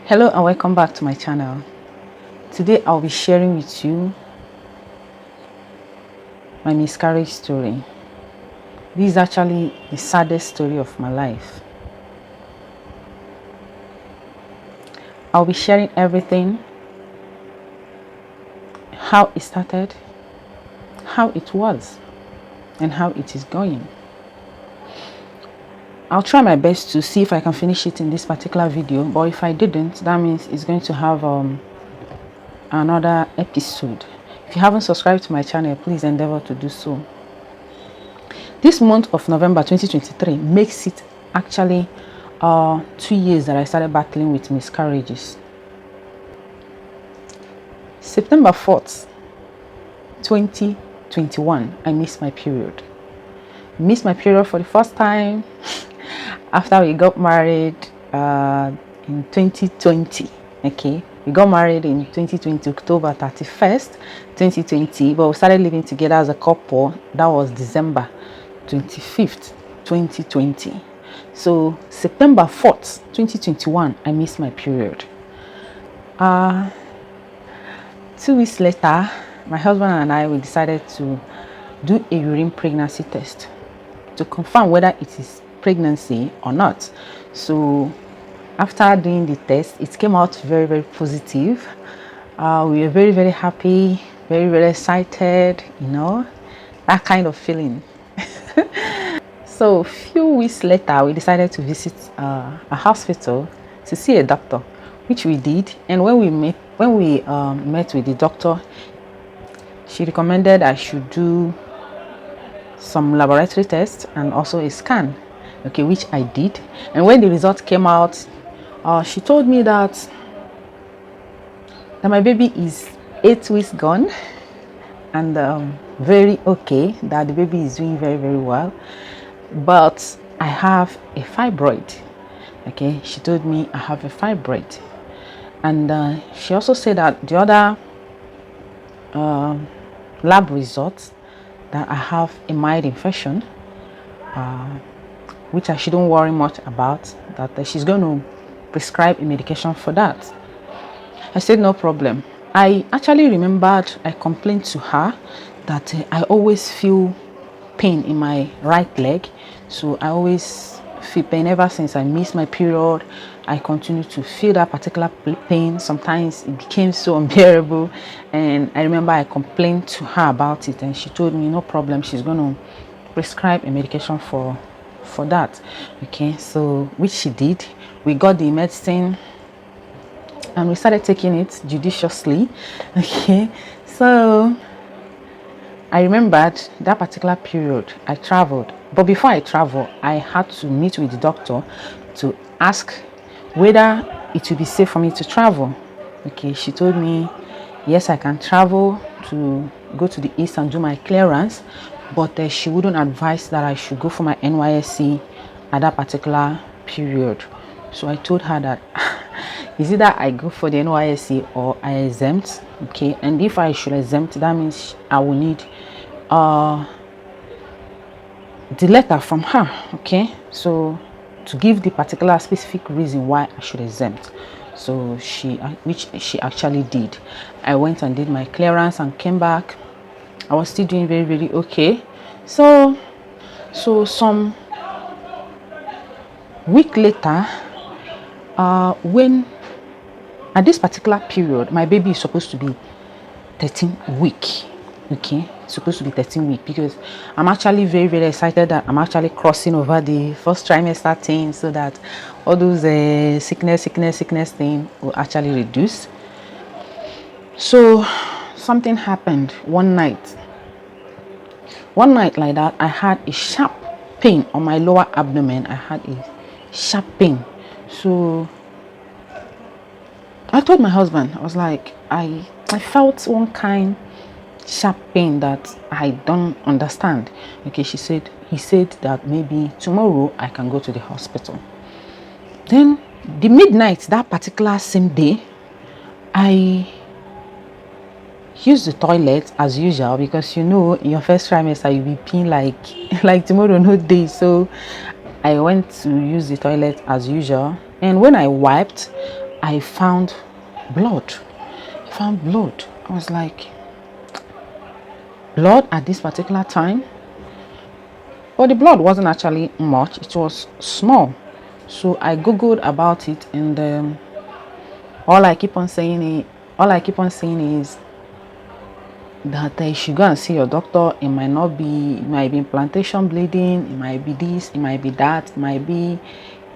Hello and welcome back to my channel. Today I'll be sharing with you my miscarriage story. This is actually the saddest story of my life. I'll be sharing everything, how it started, how it was, and how it is going. I'll try my best to see if I can finish it in this particular video, but if I didn't, that means it's going to have another episode. If you haven't subscribed to my channel, please endeavor to do so. This month of November 2023 makes it actually 2 years that I started battling with miscarriages. September 4th 2021, I missed my period. Missed my period for the first time after we got married in 2020. Okay, we got married in 2020, October 31st 2020, but we started living together as a couple. That was December 25th 2020. So September 4th 2021, I missed my period. 2 weeks later, my husband and I, we decided to do a urine pregnancy test to confirm whether it is pregnancy or not. So after doing the test, it came out very, very positive. We were very, very happy, very, very excited, you know, that kind of feeling. So a few weeks later, we decided to visit a hospital to see a doctor, which we did. And when we met with the doctor, she recommended I should do some laboratory tests and also a scan, okay, which I did. And when the result came out, she told me that my baby is 8 weeks gone and very okay, that the baby is doing very, very well, but I have a fibroid. Okay, she told me I have a fibroid, and she also said that the other lab results that I have a mild infection, which I shouldn't worry much about, that she's going to prescribe a medication for that. I said no problem. I actually remembered I complained to her that I always feel pain in my right leg. So I always feel pain ever since I missed my period. I continue to feel that particular pain. Sometimes it became so unbearable, and I remember I complained to her about it, and she told me no problem, she's going to prescribe a medication for that. Okay, so which she did. We got the medicine and we started taking it judiciously. Okay, so I remembered that particular period I traveled, but before I traveled, I had to meet with the doctor to ask whether it would be safe for me to travel. Okay, she told me yes, I can travel to go to the east and do my clearance, but she wouldn't advise that I should go for my NYSC at that particular period. So I told her that is either I go for the NYSC or I exempt. Okay, and if I should exempt, that means I will need the letter from her. Okay, so to give the particular specific reason why I should exempt. So which she actually did. I went and did my clearance and came back. I was still doing very, very okay. So some week later, when at this particular period, my baby is supposed to be 13 week. Okay, it's supposed to be 13 week, because I'm actually very, very excited that I'm actually crossing over the first trimester thing, so that all those sickness thing will actually reduce. So something happened one night like that. I had a sharp pain on my lower abdomen. I had a sharp pain. So I told my husband, I was like, I felt one kind sharp pain that I don't understand. Okay, he said that maybe tomorrow I can go to the hospital. Then the midnight, that particular same day, I used the toilet as usual, because you know in your first trimester you'll be peeing like tomorrow no day. So I went to use the toilet as usual, and when I wiped, I found blood. I was like, blood at this particular time? But the blood wasn't actually much, it was small. So I googled about it, and all I keep on saying is that you should go and see your doctor. It might be implantation bleeding, it might be this, it might be that, it might be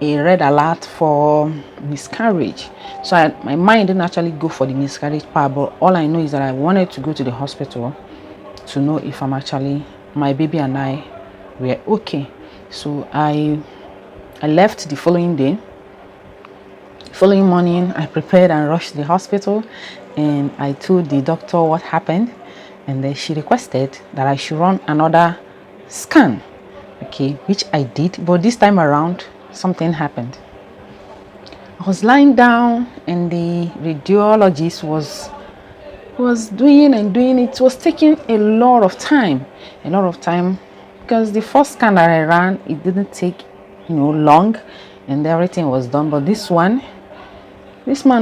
a red alert for miscarriage. So my mind didn't actually go for the miscarriage part, but all I know is that I wanted to go to the hospital to know if my baby and I were okay. So I left the following day. Following morning, I prepared and rushed to the hospital, and I told the doctor what happened, and then she requested that I should run another scan, okay, which I did. But this time around, something happened. I was lying down, and the radiologist was doing it. Was taking a lot of time, because the first scan that I ran, it didn't take long, and everything was done. But this man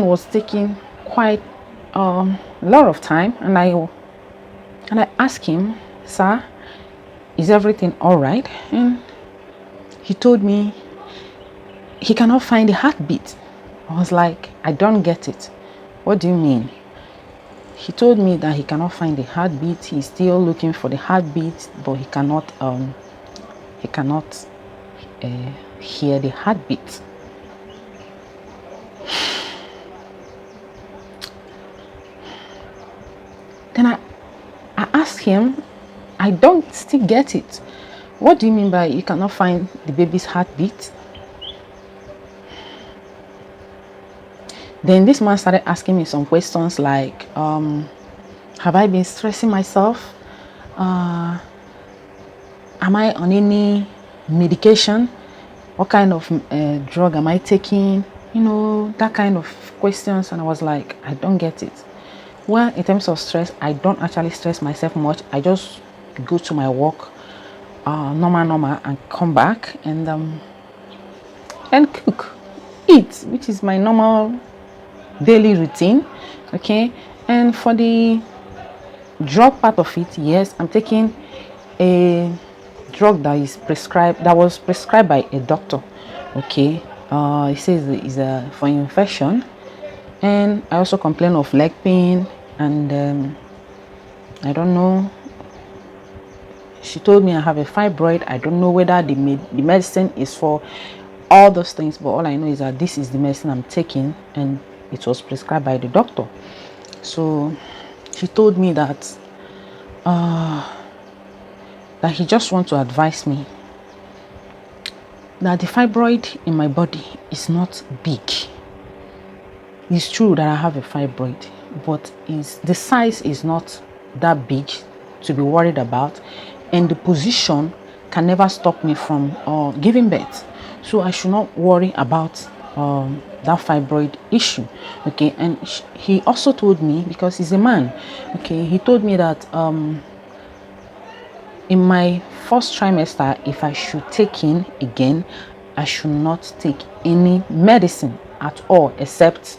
was taking quite a lot of time, and I asked him, "Sir, is everything all right?" And he told me he cannot find the heartbeat. I was like, I don't get it. What do you mean? He told me that he cannot find the heartbeat. He's still looking for the heartbeat, but he cannot hear the heartbeat. Then I asked him, I don't still get it. What do you mean by you cannot find the baby's heartbeat? Then this man started asking me some questions like, have I been stressing myself? Am I on any medication? What kind of drug am I taking? That kind of questions. And I was like, I don't get it. Well, in terms of stress, I don't actually stress myself much. I just go to my work, normal, and come back and cook, eat, which is my normal daily routine. Okay. And for the drug part of it, yes, I'm taking a drug that was prescribed by a doctor. Okay. It says it's for infection, and I also complain of leg pain, and I don't know. She told me I have a fibroid. I don't know whether the medicine is for all those things, but all I know is that this is the medicine I'm taking, and it was prescribed by the doctor. So she told me that he just wants to advise me that the fibroid in my body is not big. It's true that I have a fibroid, but the size is not that big to be worried about, and the position can never stop me from giving birth. So I should not worry about that fibroid issue. Okay. And he also told me, because he's a man, okay, he told me that in my first trimester, if I should take in again, I should not take any medicine at all except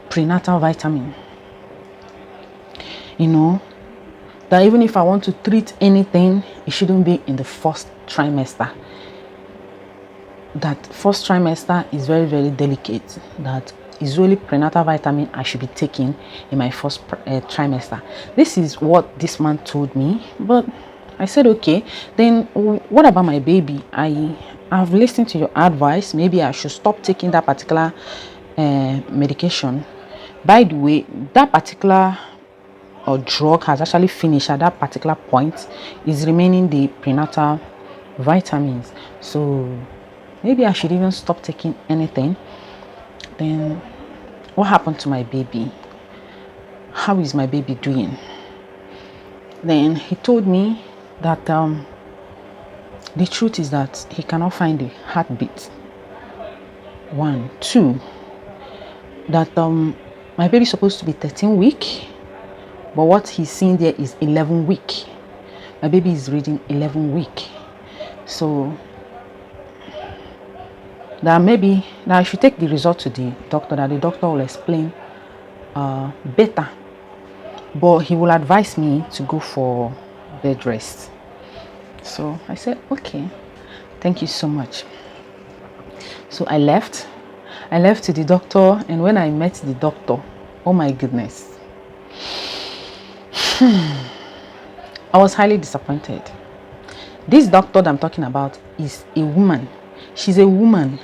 prenatal vitamin. That even if I want to treat anything, it shouldn't be in the first trimester. That first trimester is very, very delicate. That is only prenatal vitamin I should be taking in my first trimester. This is what this man told me, but I said, okay, then what about my baby? I've listened to your advice. Maybe I should stop taking that particular medication. By the way, that particular drug has actually finished at that particular point. Is remaining the prenatal vitamins. So maybe I should even stop taking anything. Then what happened to my baby? How is my baby doing? Then he told me that the truth is that he cannot find the heartbeat. 1, 2, that my baby is supposed to be 13 weeks, but what he's seeing there is 11 weeks. My baby is reading 11 weeks. So that maybe that I should take the result to the doctor, that the doctor will explain better, but he will advise me to go for bed rest. So I said, okay, thank you so much. So I left to the doctor, and when I met the doctor, oh my goodness, I was highly disappointed. This doctor that I'm talking about is a woman. She's a woman,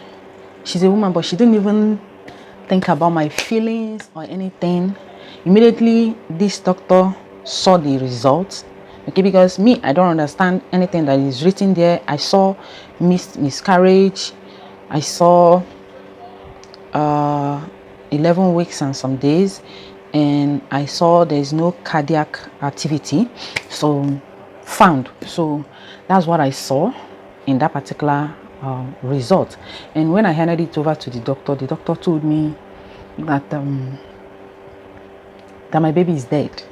but she didn't even think about my feelings or anything. Immediately this doctor saw the results, okay, because me, I don't understand anything that is written there. I saw miscarriage, I saw 11 weeks and some days, and I saw there's no cardiac activity, so found. So that's what I saw in that particular result. And when I handed it over to the doctor told me that that my baby is dead.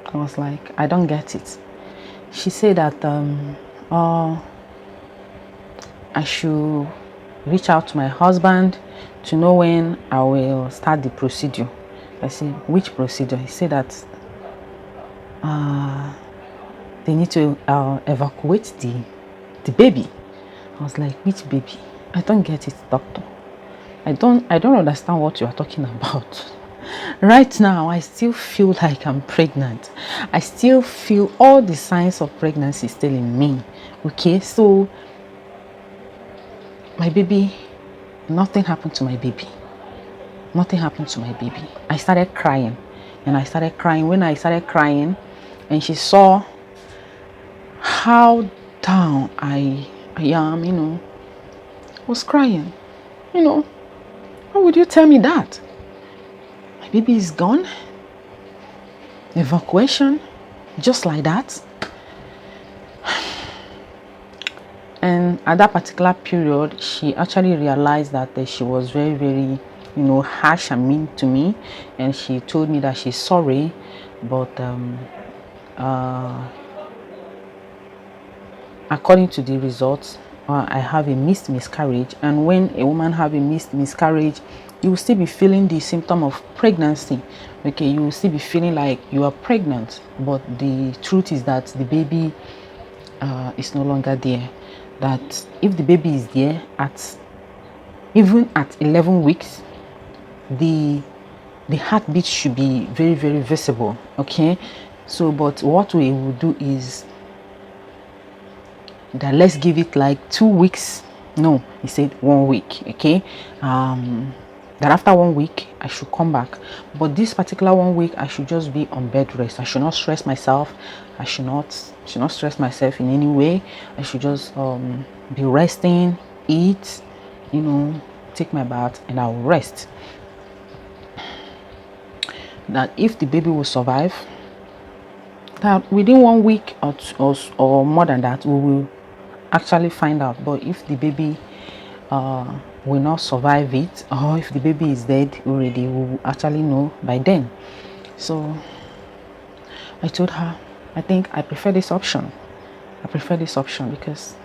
I was like, I don't get it. She said that I should reach out to my husband to know when I will start the procedure. I said, which procedure? He said that they need to evacuate the baby. I was like, which baby? I don't get it, doctor. I don't understand what you are talking about. Right now, I still feel like I'm pregnant. I still feel all the signs of pregnancy still in me. Okay, so my baby, nothing happened to my baby. Nothing happened to my baby. I started crying, and I started crying. When I started crying, and she saw how down I am, I was crying. Why would you tell me that? My baby is gone. Evacuation, just like that. And at that particular period, she actually realized that she was very, very, harsh and mean to me. And she told me that she's sorry, but according to the results, I have a missed miscarriage. And when a woman have a missed miscarriage, you will still be feeling the symptom of pregnancy. Okay, you will still be feeling like you are pregnant, but the truth is that the baby is no longer there. That if the baby is there even at 11 weeks, the heartbeat should be very, very visible. Okay, so but what we will do is that let's give it like 2 weeks. No, he said 1 week. Okay, that after 1 week I should come back, but this particular 1 week I should just be on bed rest. I should not stress myself. I should not stress myself in any way. I should just be resting, eat, take my bath, and I will rest. That if the baby will survive, that within 1 week or more than that, we will actually find out. But if the baby will not survive it, or if the baby is dead already, we will actually know by then. So I told her, I think I prefer this option. Because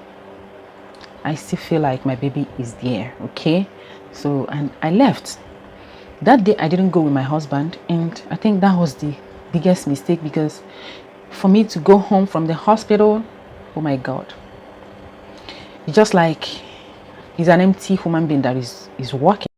I still feel like my baby is there. Okay, so and I left. That day I didn't go with my husband, and I think that was the biggest mistake, because for me to go home from the hospital, oh my God, it's just like he's an empty human being that is working.